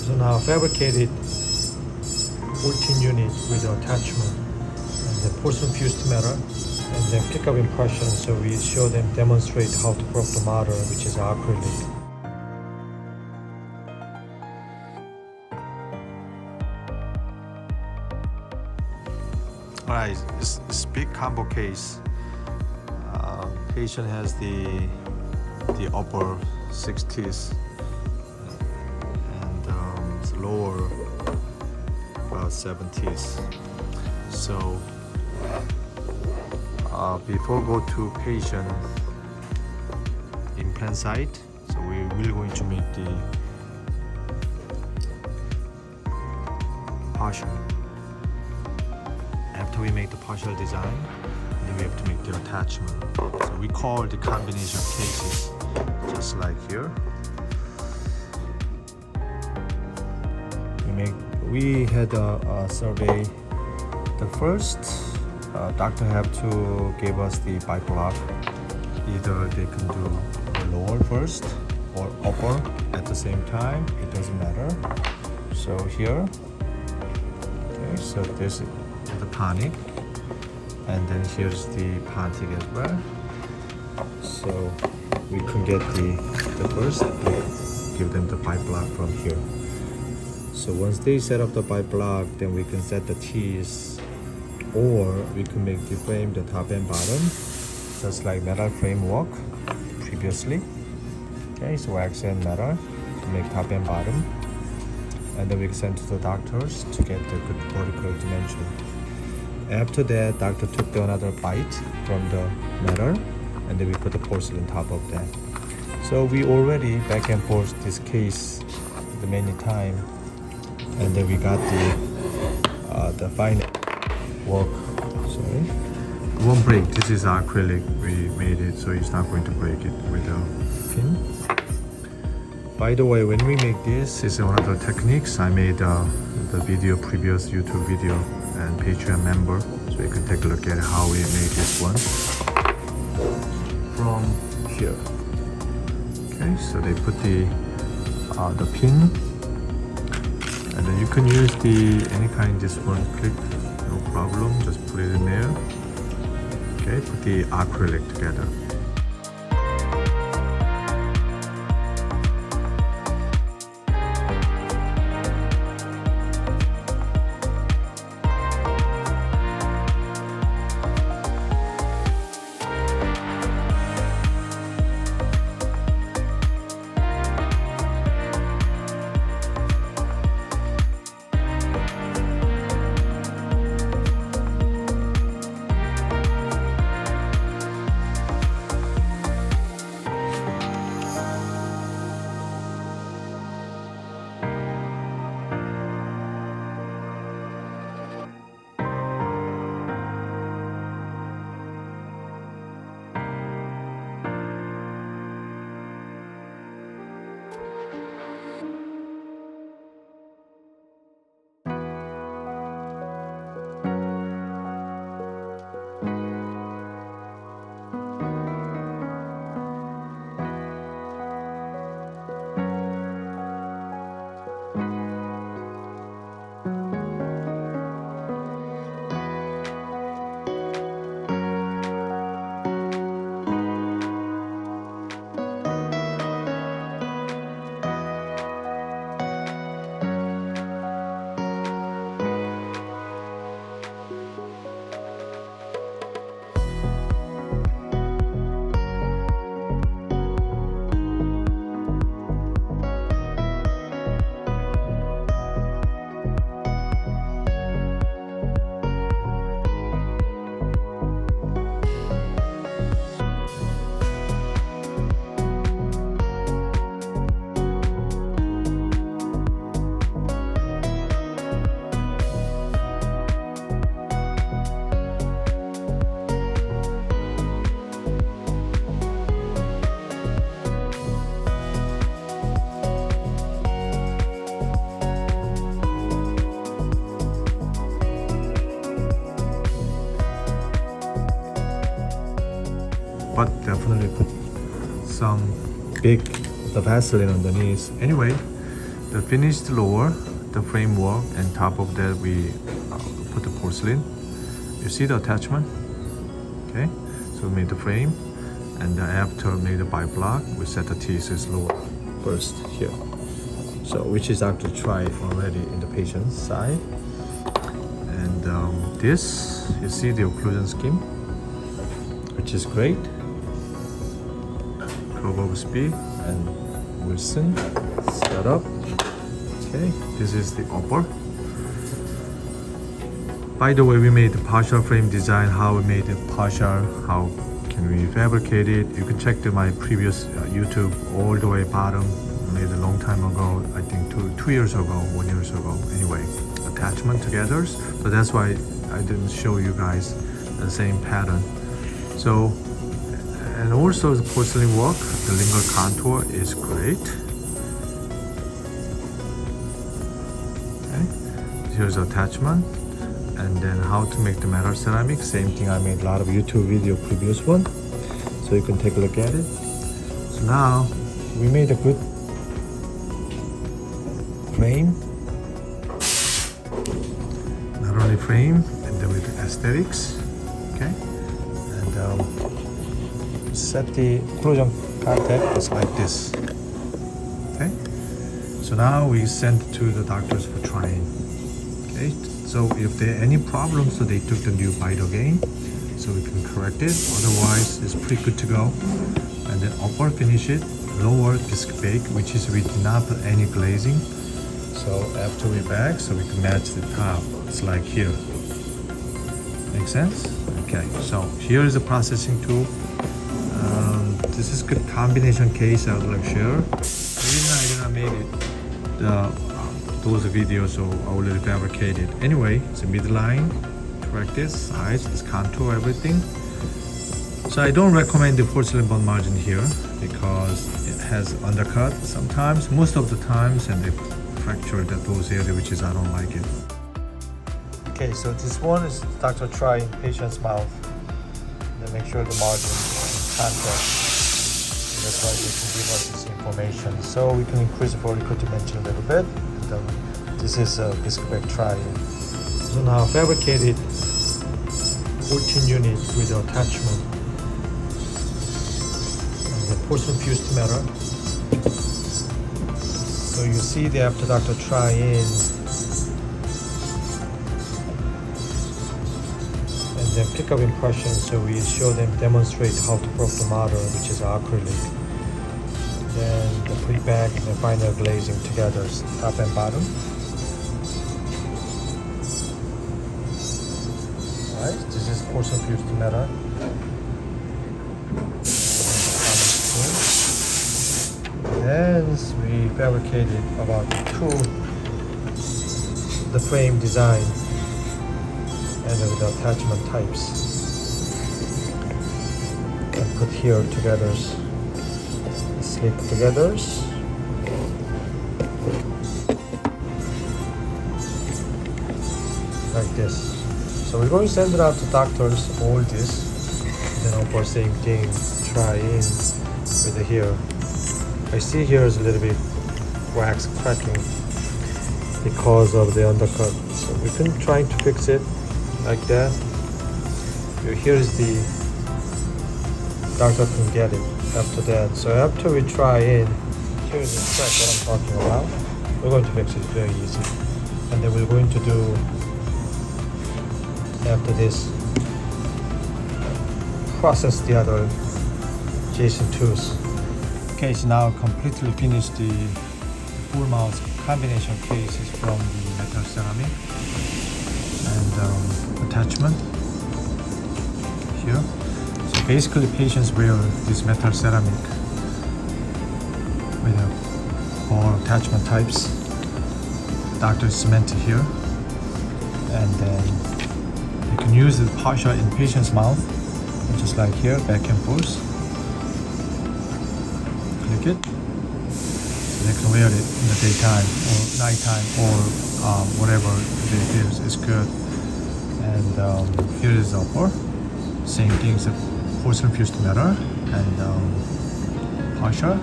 is now fabricated 14 unit with attachment and the porcelain fused metal and then pickup impression. So we show them, demonstrate how to prop the model, which is acrylic. Alright, it's big combo case. Patient has the upper 6 teeth and lower about 7 teeth. So before go to patient implant site, so we will going to make the partial. After we make the partial design, then we have to make the attachment. So we call the combination cases, just like here. We had a survey. The first, doctor have to give us the bite block. Either they can do the lower first or upper at the same time. It doesn't matter. So here, okay, so this is the panic, and then here's the pantic as well. So we can get the first, give them the bite block from here. So once they set up the bite block, then we can set the teeth, or we can make the frame, the top and bottom, just like metal framework previously. Okay, so wax and metal to make top and bottom, and then we can send to the doctors to get the good vertical dimension. After that, doctor took another bite from the metal, and then we put the porcelain top of that. So we already back and forth this case the many time, and then we got the final work. Sorry, it won't break. This is acrylic. We made it so it's not going to break it with a pin. By the way, when we make this, is one of the techniques. I made the video, previous YouTube video, and Patreon member, so you can take a look at how we made this one from here. Okay, so they put the pin, and then you can use any kind, this one click, no problem, just put it in there. Okay, put the acrylic together. But definitely put some big the Vaseline underneath. Anyway, the finished lower, the framework, and top of that we put the porcelain. You see the attachment? Okay, so we made the frame, and after made the bite block, we set the thesis lower first here. So which is actually tried already in the patient's side. And this, you see the occlusion scheme, which is great. Curve of speed and Wilson set up. Okay, this is the upper. By the way, we made the partial frame design, how we made it partial, how can we fabricate it. You can check my previous YouTube all the way bottom, made a long time ago, I think two years ago, 1 year ago. Anyway, attachment together. So that's why I didn't show you guys the same pattern. So, and also the porcelain work, the lingual contour is great. Okay, here's the attachment. And then how to make the metal ceramic, same thing. I made a lot of YouTube video previous one, so you can take a look at it. So now we made a good frame, not only frame, and then with the aesthetics. Okay, and set the occlusion contact is like this. Okay, so now we send to the doctors for trying. Okay, so if there are any problems, so they took the new bite again, so we can correct it. Otherwise, it's pretty good to go. And then upper finish it, lower bisque bake, which is we did not put any glazing. So after we bag, so we can match the top. It's like here. Make sense? Okay. So here is the processing tool. This is good combination case. I would like to share. The reason I did not make it those videos, so already fabricated. Anyway, it's a midline, correct this, size, this contour, everything. So I don't recommend the porcelain bond margin here because it has undercut sometimes, most of the times, and they fracture those areas, which is I don't like it. Okay, so this one is doctor try in patient's mouth. Then make sure the margin contact. That's why they can give us this information. So we can increase the vertical dimension a little bit. This is a bisque bag try. So now fabricated 14 units with the attachment and the porcelain fused metal. So you see the after doctor try in and then pick up impression. So we show them demonstrate how to prop the model, which is acrylic. Then the pre-bag and the final glazing together, top and bottom. Alright, this is porcelain fused metal. Then we fabricated about the frame design and the attachment types. And put here together. Slip together. Like this. So we're going to send it out to doctors, all this. And then of course same thing, try in with the here. I see here is a little bit wax cracking because of the undercut. So we can try to fix it like that. Here is the doctor can get it. After that, so after we try in, here's the track what I'm talking about. We're going to fix it very easy, and then we're going to do after this process the other adjacent tools. Okay, so now completely finished the full mouth combination cases from the metal ceramic and attachment here. Basically, patients wear this metal ceramic with all attachment types. Doctor cement here, and then you can use the partial in patient's mouth, just like here, back and forth. Click it. So they can wear it in the daytime or nighttime or whatever they feel is good. And here is the upper. Same thing. Porcelain fused metal and partial.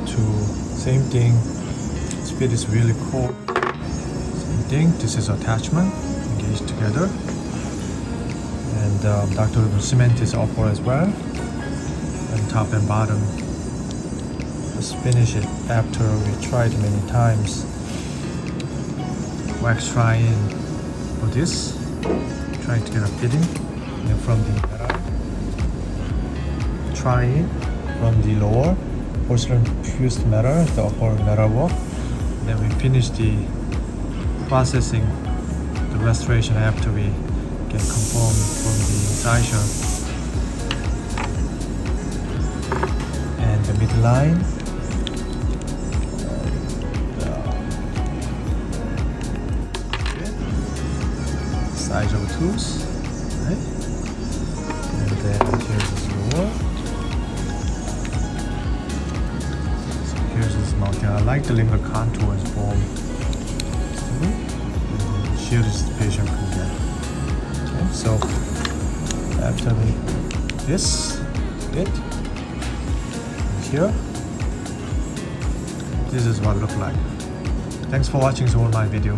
to same thing. Speed is really cool. Same thing. This is attachment engaged together, and Dr. Cement is upper as well, and top and bottom. Let's finish it after we tried many times. Wax trying for this, trying to get a fitting, and from the metal, trying from the lower porcelain fused metal, the upper metal work. Then we finish the processing, the restoration after we get conformed from the incisor. And the midline, sagittal tooth, right? And then here's the lower. So here's this mounting. I like the lingual contour as form. Here is the patient can get. Okay, so after this bit here, this is what it look like. Thanks for watching my video.